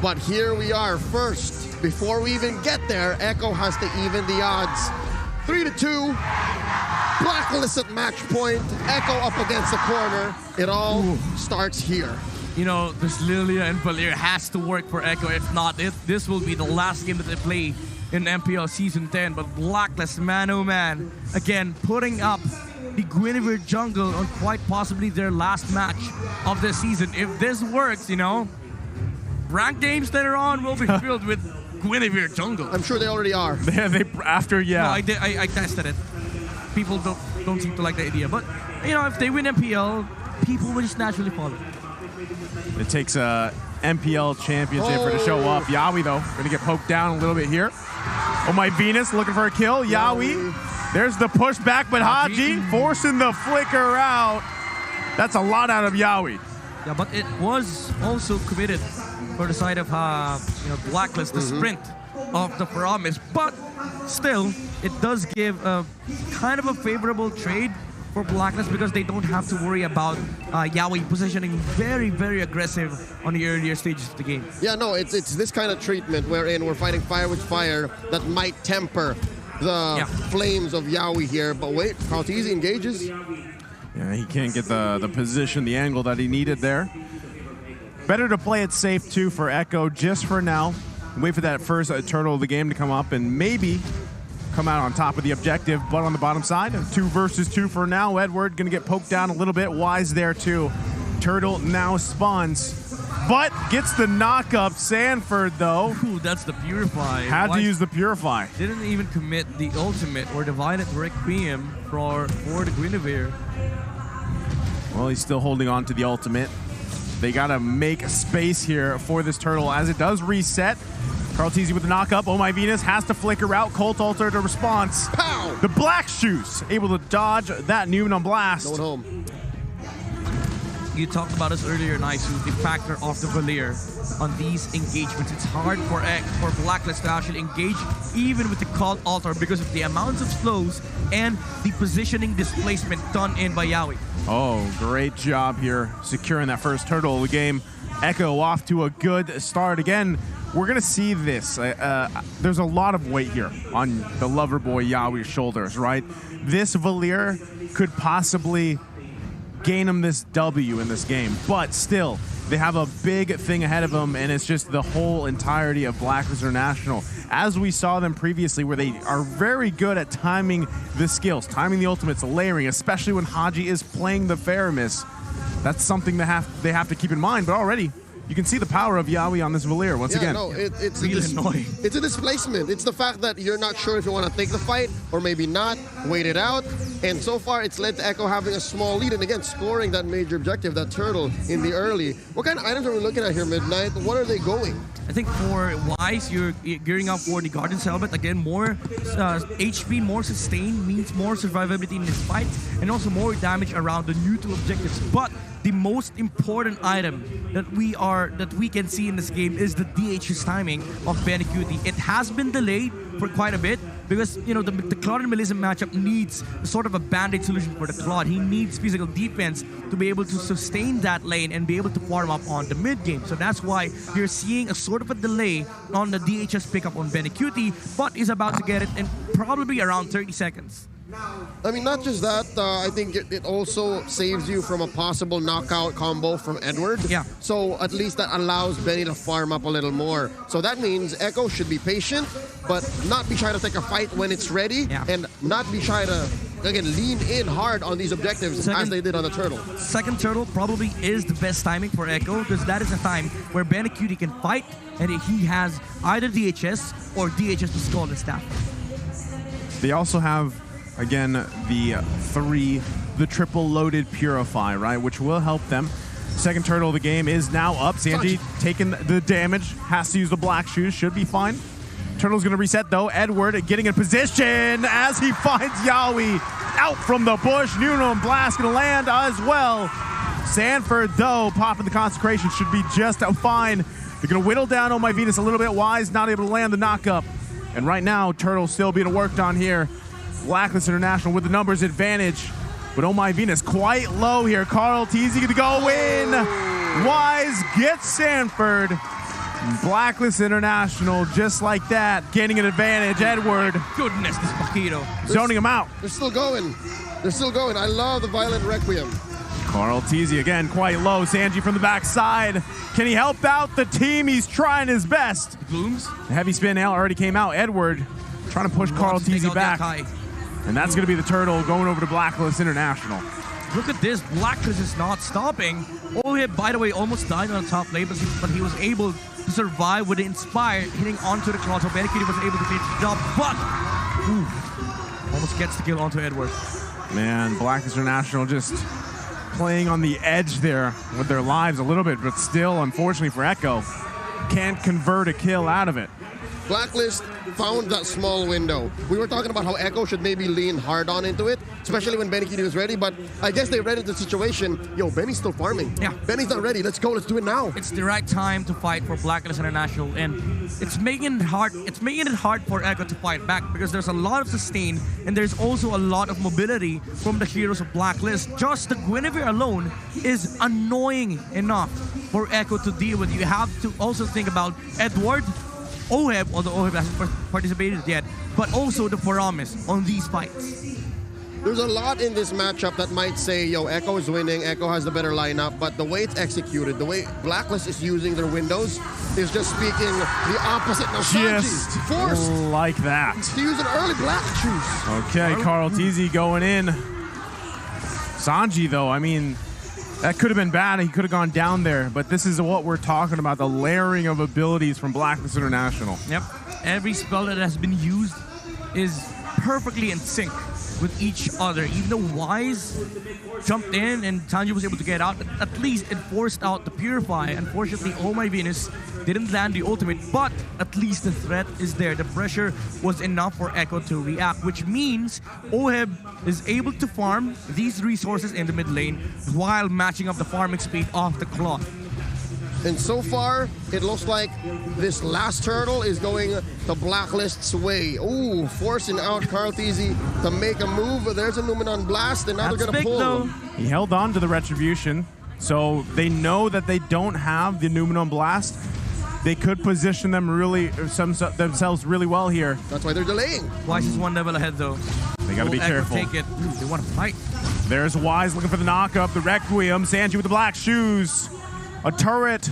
But here we are first. Before we even get there, Echo has to even the odds. 3-2. Blacklist at match point. Echo up against the corner. It all starts here. You know, this Lilia and Valier has to work for Echo. If not, this will be the last game that they play in MPL Season 10. But Blacklist, man oh man, again, putting up the Guinevere jungle on quite possibly their last match of the season. If this works, you know, ranked games later on will be filled with Guinevere jungle. I'm sure they already are. No, I tested it. People don't seem to like the idea. But, you know, if they win MPL, people will just naturally follow. It takes a MPL championship to show up. Yawi, though, going to get poked down a little bit here. Oh, my Venus looking for a kill. Yawi. There's the pushback, but Haji forcing the flicker out. That's a lot out of Yawi. Yeah, but it was also committed for the side of Blacklist, the sprint of the Promise. But still, it does give a kind of a favorable trade for Blacklist because they don't have to worry about Yawi positioning very, very aggressive on the earlier stages of the game. Yeah, no, it's this kind of treatment wherein we're fighting fire with fire that might temper the flames of Yawi here. But wait, Carltese engages. Yeah, he can't get the position, the angle that he needed there. Better to play it safe, too, for Echo just for now. Wait for that first turtle of the game to come up and maybe come out on top of the objective, but on the bottom side, 2 versus 2 for now. Edward gonna get poked down a little bit. Wise there too. Turtle now spawns, but gets the knock up. Sanford though. Ooh, that's the Purify. Had to use the Purify. Didn't even commit the ultimate or the Violet Requiem for the Guinevere. Well, he's still holding on to the ultimate. They gotta make space here for this turtle as it does reset. Carltese with the knock-up. Oh, my Venus has to flicker out. Colt Alter to response. Pow! The Black Shoes able to dodge that Newman on blast. Going home. You talked about this earlier, Naisu, the factor of the Valier on these engagements. It's hard for Blacklist to actually engage even with the Colt Alter because of the amounts of slows and the positioning displacement done in by Yawi. Oh, great job here securing that first turtle of the game. Echo off to a good start again. We're going to see this. There's a lot of weight here on the lover boy Yawi's shoulders, right? This Valier could possibly gain him this W in this game, but still, they have a big thing ahead of them, and it's just the whole entirety of Blacklist International. As we saw them previously, where they are very good at timing the skills, timing the ultimates, layering, especially when Haji is playing the Faramis. That's something that they have to keep in mind, but already, you can see the power of Yawi on this Valier once again. No, it's really annoying. It's a displacement. It's the fact that you're not sure if you want to take the fight or maybe not, wait it out. And so far, it's led to Echo having a small lead. And again, scoring that major objective, that turtle in the early. What kind of items are we looking at here, Midnight? What are they going? I think for Wise, you're gearing up for the Guardian's Helmet. Again, more HP, more sustain means more survivability in this fight, and also more damage around the new 2 objectives. But the most important item that we can see in this game is the DH's timing of Benecutie. It has been delayed for quite a bit because, you know, the Claude and Melissa matchup needs sort of a band-aid solution for the Claude. He needs physical defense to be able to sustain that lane and be able to farm up on the mid-game. So that's why you're seeing a sort of a delay on the DH's pickup on Benecutie, but is about to get it in probably around 30 seconds. I mean, not just that, I think it also saves you from a possible knockout combo from Edward. Yeah. So at least that allows Benny to farm up a little more. So that means Echo should be patient, but not be shy to take a fight when it's ready, and not be shy to, again, lean in hard on these objectives as they did on the turtle. Second turtle probably is the best timing for Echo because that is a time where Benecutie can fight and he has either DHS or DHS to skull and staff. They also have, again, the triple loaded Purify, right, which will help them. Second turtle of the game is now up. Sanji taking the damage, has to use the Black Shoes, should be fine. Turtle's gonna reset though. Edward getting in position as he finds Yawi out from the bush. Nuno and Blast gonna land as well. Sanford though, popping the consecration, should be just fine. They're gonna whittle down Oh My Venus a little bit. Wise not able to land the knockup. And right now, Turtle still being worked on here. Blacklist International with the numbers advantage. But Oh My Venus quite low here. Carltese to go in. Wise gets Sanford. Blacklist International, just like that, gaining an advantage. Edward Goodness, this Paquito. zoning him out. They're still going. They're still going. I love the Violent Requiem. Carl Teasy again quite low. Sanji from the backside. Can he help out the team? He's trying his best. Blooms. The heavy spin out already came out. Edward trying to push Carl Wants to take Teasy out back. Yakai. And that's going to be the turtle going over to Blacklist International. Look at this. Blacklist is not stopping. Oheb, by the way, almost died on the top lane, but he was able to survive with the Inspire hitting onto the claw. So Benikidi was able to finish the job, but almost gets the kill onto Edward. Man, Blacklist International just playing on the edge there with their lives a little bit, but still, unfortunately for Echo, can't convert a kill out of it. Blacklist found that small window. We were talking about how Echo should maybe lean hard on into it, especially when Benikidi was ready, but I guess they read into the situation. Yo, Benny's still farming. Yeah. Benny's not ready. Let's go. Let's do it now. It's the right time to fight for Blacklist International, and it's making it hard. It's making it hard for Echo to fight back because there's a lot of sustain and there's also a lot of mobility from the heroes of Blacklist. Just the Guinevere alone is annoying enough for Echo to deal with. You have to also think about Edward, Oheb, although Oheb hasn't participated yet, but also the Paramis on these fights. There's a lot in this matchup that might say, yo, Echo is winning, Echo has the better lineup, but the way it's executed, the way Blacklist is using their windows is just speaking the opposite. Now, Just Sanji forced like that. to use an early black juice. Okay, Carl Teasy going in. Sanji, though, I mean, that could have been bad. He could have gone down there, but this is what we're talking about, the layering of abilities from Blacklist International. Yep. Every spell that has been used is perfectly in sync with each other. Even though Wise jumped in and Sanji was able to get out, at least it forced out the Purify. Unfortunately, Oh My Venus didn't land the ultimate, but at least the threat is there. The pressure was enough for Echo to react, which means Oheb is able to farm these resources in the mid lane while matching up the farming speed of the cloth. And so far, it looks like this last turtle is going the Blacklist's way. Ooh, forcing out Carl Teasy to make a move. There's a Numenon Blast, and now That's they're going to big, pull. though. He held on to the Retribution, so they know that they don't have the Numenon Blast. They could position them themselves really well here. That's why they're delaying. Wise is one level ahead, though. They got to Will be Echo careful. take it? They want to fight. There's Wise looking for the knockup, the Requiem. Sanji with the black shoes. A turret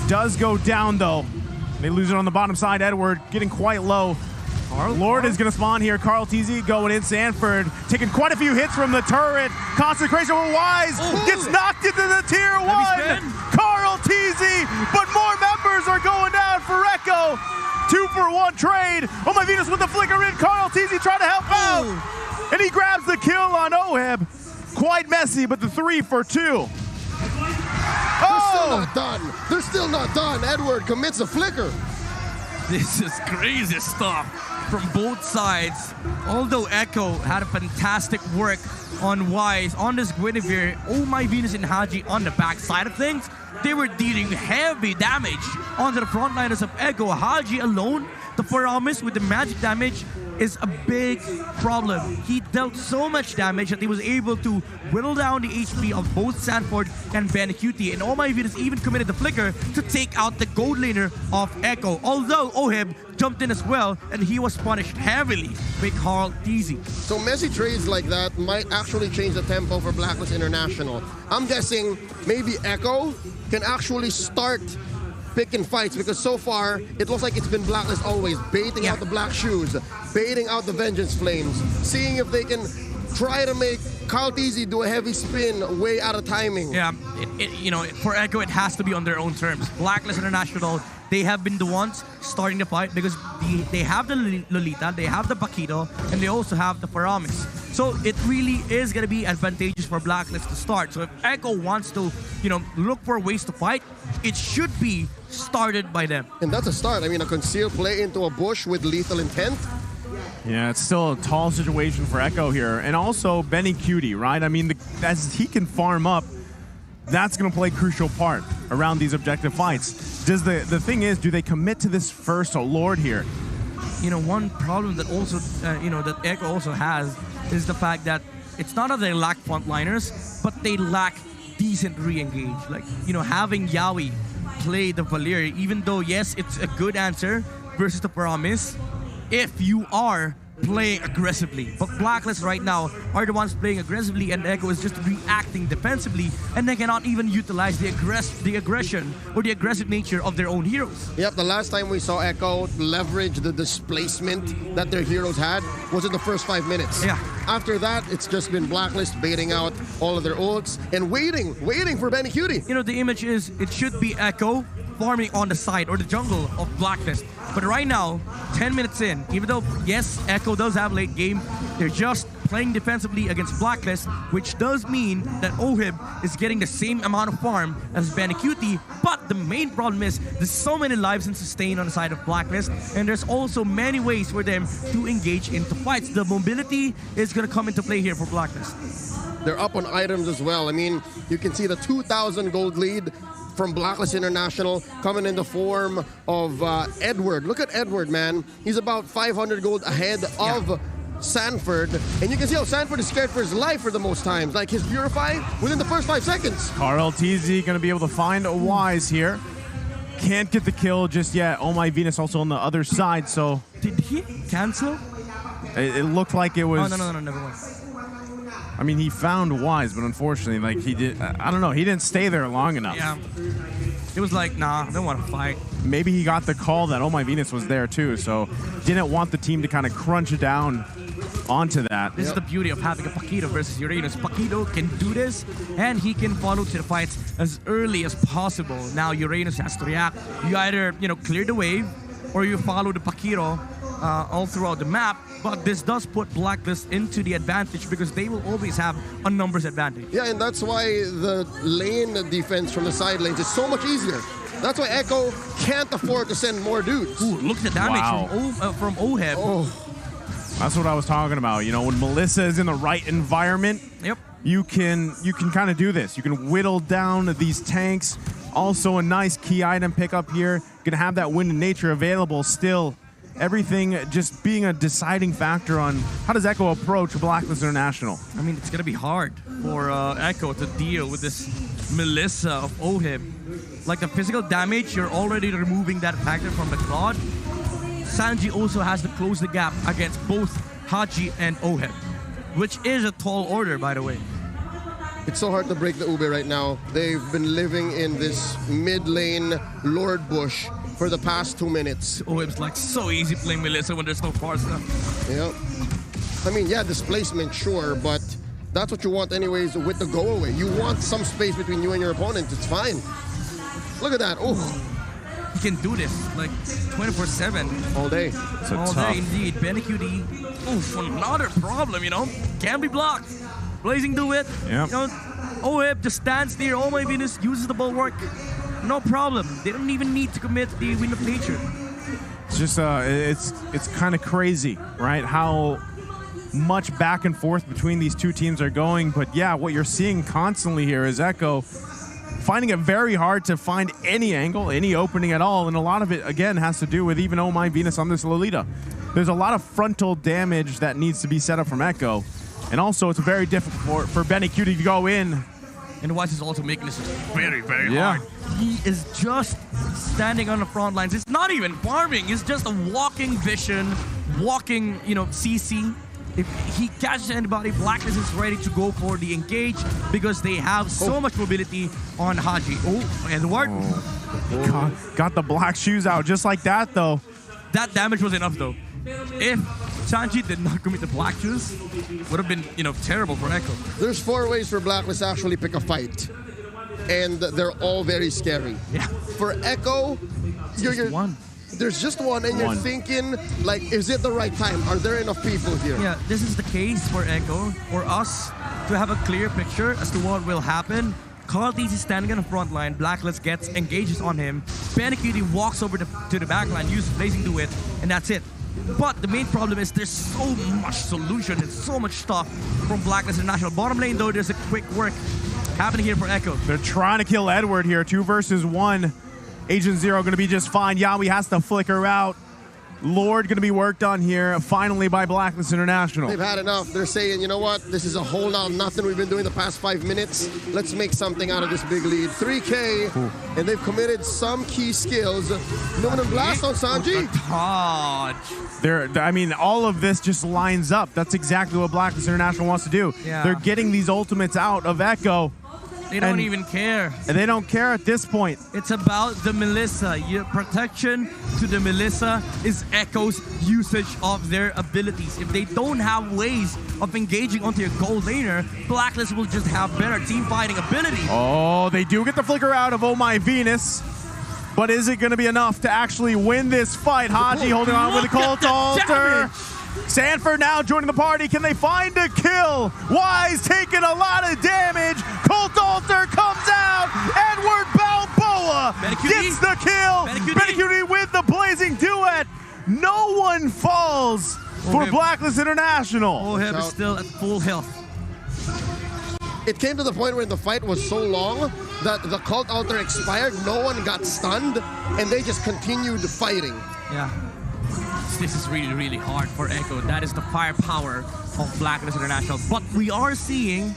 does go down, though. They lose it on the bottom side. Edward getting quite low. Lord is going to spawn here. Carl Teasy going in. Sanford taking quite a few hits from the turret. Concentration with Wise. Gets knocked into the tier 1. Carl Teasy. But more members are going down for Echo. 2-for-1 trade. Oh my Venus with the flicker in. Carl Teasy trying to help out. And he grabs the kill on Oheb. Quite messy, but the 3-for-2. They're still not done. They're still not done. Edward commits a flicker. This is crazy stuff from both sides. Although Echo had a fantastic work on Wise, on this Guinevere, Oh My Venus and Haji on the back side of things, they were dealing heavy damage onto the frontliners of Echo. Haji alone, the Paramis with the magic damage, is a big problem. He dealt so much damage that he was able to whittle down the HP of both Sanford and Benikidi. And Oh My Venus even committed the flicker to take out the gold laner of Echo. Although Oheb jumped in as well, and he was punished heavily by Carl Teasy. So messy trades like that might actually change the tempo for Blacklist International. I'm guessing maybe Echo can actually start picking fights, because so far it looks like it's been Blacklist always baiting out the black shoes, baiting out the vengeance flames, seeing if they can try to make Carl Teasy do a heavy spin way out of timing. Yeah, for Echo it has to be on their own terms. Blacklist International, they have been the ones starting the fight because they have the Lolita, they have the Paquito, and they also have the Paramis. So it really is going to be advantageous for Blacklist to start. So if Echo wants to, look for ways to fight, it should be started by them. And that's a start. I mean, a concealed play into a bush with lethal intent. Yeah, it's still a tall situation for Echo here. And also Benikidi, right? I mean, as he can farm up, that's going to play a crucial part around these objective fights. The thing is, do they commit to this first Lord here? One problem that also, that Echo also has is the fact that it's not that they lack frontliners, but they lack decent re-engage. Like, having Yaoi play the Valir, even though, yes, it's a good answer versus the Promise, if you are playing aggressively. But Blacklist right now are the ones playing aggressively, and Echo is just reacting defensively, and they cannot even utilize the aggression or the aggressive nature of their own heroes. Yep, the last time we saw Echo leverage the displacement that their heroes had was in the first 5 minutes. Yeah. After that, it's just been Blacklist baiting out all of their ults and waiting for Benny Cutie. You know, the image is, it should be Echo farming on the side or the jungle of Blacklist. But right now, 10 minutes in, even though, yes, Echo does have late game, they're just playing defensively against Blacklist, which does mean that Ohib is getting the same amount of farm as Benecutie. But the main problem is there's so many lives and sustain on the side of Blacklist, and there's also many ways for them to engage into fights. The mobility is going to come into play here for Blacklist. They're up on items as well. I mean, you can see the 2,000 gold lead from Blacklist International coming in the form of Edward. Look at Edward, man. He's about 500 gold ahead of Sanford. And you can see how Sanford is scared for his life for the most times. Like his Purify within the first 5 seconds. Carl TZ going to be able to find a Wise here. Can't get the kill just yet. Oh My Venus also on the other side, so... Did he cancel? It looked like it was... Oh, no, never mind. I mean, he found Wise, but unfortunately, like, he did... I don't know, he didn't stay there long enough. Yeah. It was like, nah, I don't want to fight. Maybe he got the call that Oh My Venus was there too, so didn't want the team to kind of crunch down onto that. This is the beauty of having a Paquito versus Uranus. Paquito can do this, and he can follow to the fights as early as possible. Now Uranus has to react. You either, clear the wave, or you follow the Paquito all throughout the map. But this does put Blacklist into the advantage because they will always have a numbers advantage. Yeah, and that's why the lane defense from the side lanes is so much easier. That's why Echo can't afford to send more dudes. Ooh, look at the damage from Oheb. Oh. That's what I was talking about. When Melissa is in the right environment, yep, you can kind of do this. You can whittle down these tanks. Also a nice key item pickup here. You can have that wind in nature available still. Everything just being a deciding factor on how does Echo approach Blacklist International. I mean, it's going to be hard for Echo to deal with this Melissa of Ohib. Like the physical damage, you're already removing that factor from the Claude. Sanji also has to close the gap against both Haji and Oheb, which is a tall order, by the way. It's so hard to break the Ube right now. They've been living in this mid lane Lord Bush for the past 2 minutes. Ohib's like so easy playing Melissa when there's no far stuff. Yeah. I mean, yeah, displacement, sure, but that's what you want anyways with the go away. You want some space between you and your opponent. It's fine. Look at that. Oh. He can do this like 24/7. All day. All day, indeed. Benecutie, oof, another problem, Can be blocked. Blazing do it. Yep. Ohib just stands there. Oh My Venus uses the bulwark. No problem. They don't even need to commit the Wind of Nature. It's just, it's kind of crazy, right? How much back and forth between these two teams are going. But yeah, what you're seeing constantly here is Echo finding it very hard to find any angle, any opening at all. And a lot of it, again, has to do with even Oh My Venus on this Lolita. There's a lot of frontal damage that needs to be set up from Echo. And also, it's very difficult for Benecutie to go in. And Wise is also making this very, very hard. He is just standing on the front lines. It's not even farming. It's just a walking vision, walking, CC. If he catches anybody, Blacklist is ready to go for the engage because they have so much mobility on Haji. Oh, Edward. Got the black shoes out just like that, though. That damage was enough, though. If Sanji did not commit the black shoes, would have been, terrible for Echo. There's 4 ways for Blacklist to actually pick a fight. And they're all very scary. Yeah. For Echo, one. There's just one, and you're thinking, like, is it the right time? Are there enough people here? Yeah, this is the case for Echo, for us to have a clear picture as to what will happen. Carl TZ is standing on the front line. Blacklist engages on him. Benecutie walks over to the back line, uses Blazing Do It, and that's it. But the main problem is there's so much solution and so much stuff from Blacklist International. Bottom lane, though, there's a quick work happening here for Echo. They're trying to kill Edward here. 2 versus 1. Agent Zero going to be just fine. Yawi has to flicker out. Lord going to be worked on here finally by Blacklist International. They've had enough. They're saying, you know what? This is a whole out nothing we've been doing the past 5 minutes. Let's make something out of this big lead. 3K, and they've committed some key skills. Luminum Blast on Sanji. I mean, all of this just lines up. That's exactly what Blacklist International wants to do. Yeah. They're getting these ultimates out of Echo. They don't even care. And they don't care at this point. It's about the Melissa. Your protection to the Melissa is Echo's usage of their abilities. If they don't have ways of engaging onto your gold laner, Blacklist will just have better team fighting ability. Oh, they do get the flicker out of Oh My Venus. But is it going to be enough to actually win this fight? Haji holding on with the Cult Altar. Sanford now joining the party. Can they find a kill? Wise taking a lot of damage. Cult Altar comes out. Edward Balboa gets the kill. Benecuti with the blazing duet. No one falls for Blacklist International. Oheb is still at full health. It came to the point where the fight was so long that the Cult Altar expired, no one got stunned, and they just continued fighting. Yeah. This is really, really hard for Echo. That is the firepower of Blacklist International. But we are seeing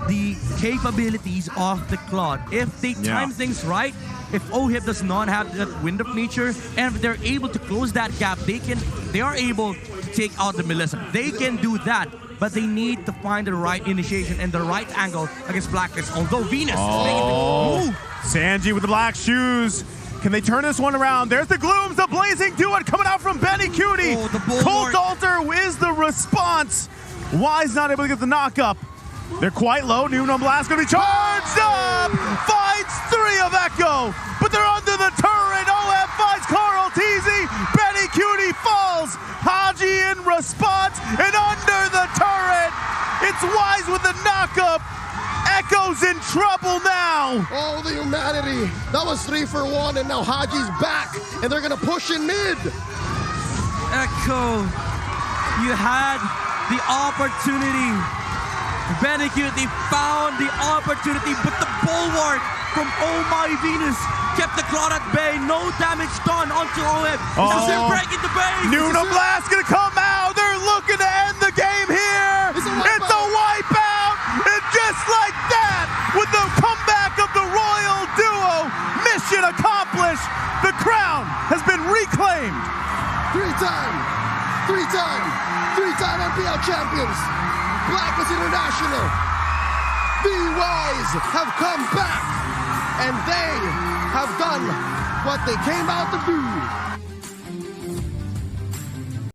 the capabilities of the Claude. If they time things right, if Ohib does not have that wind of nature, and if they're able to close that gap, they are able to take out the Melissa. They can do that, but they need to find the right initiation and the right angle against Blacklist. Although Venus is making the move. Sanji with the black shoes. Can they turn this one around? There's the Glooms, the blazing duet coming out from Benecuti. Cult Altar is the response. Wise not able to get the knock-up. They're quite low. Nuno Blast going to be charged up. Finds 3 of Echo, but they're under the turret. OF finds Carl Teasy. Benecuti falls. Haji in response and under the turret. It's Wise with the knock-up. Echo's in trouble now. Oh, the humanity. That was 3 for 1, and now Haji's back, and they're going to push in mid. Echo, you had the opportunity. Benecuti found the opportunity, but the bulwark from Oh My Venus kept the Claude at bay. No damage done onto OM. They're breaking the base. Nuno Blast going to come out. They're looking to end the game here. It's a wipeout. And just like that, with the comeback of the Royal Duo, mission accomplished. The crown has been reclaimed. 3-time NPL champions. Blacklist International. The Wise have come back, and they have done what they came out to do.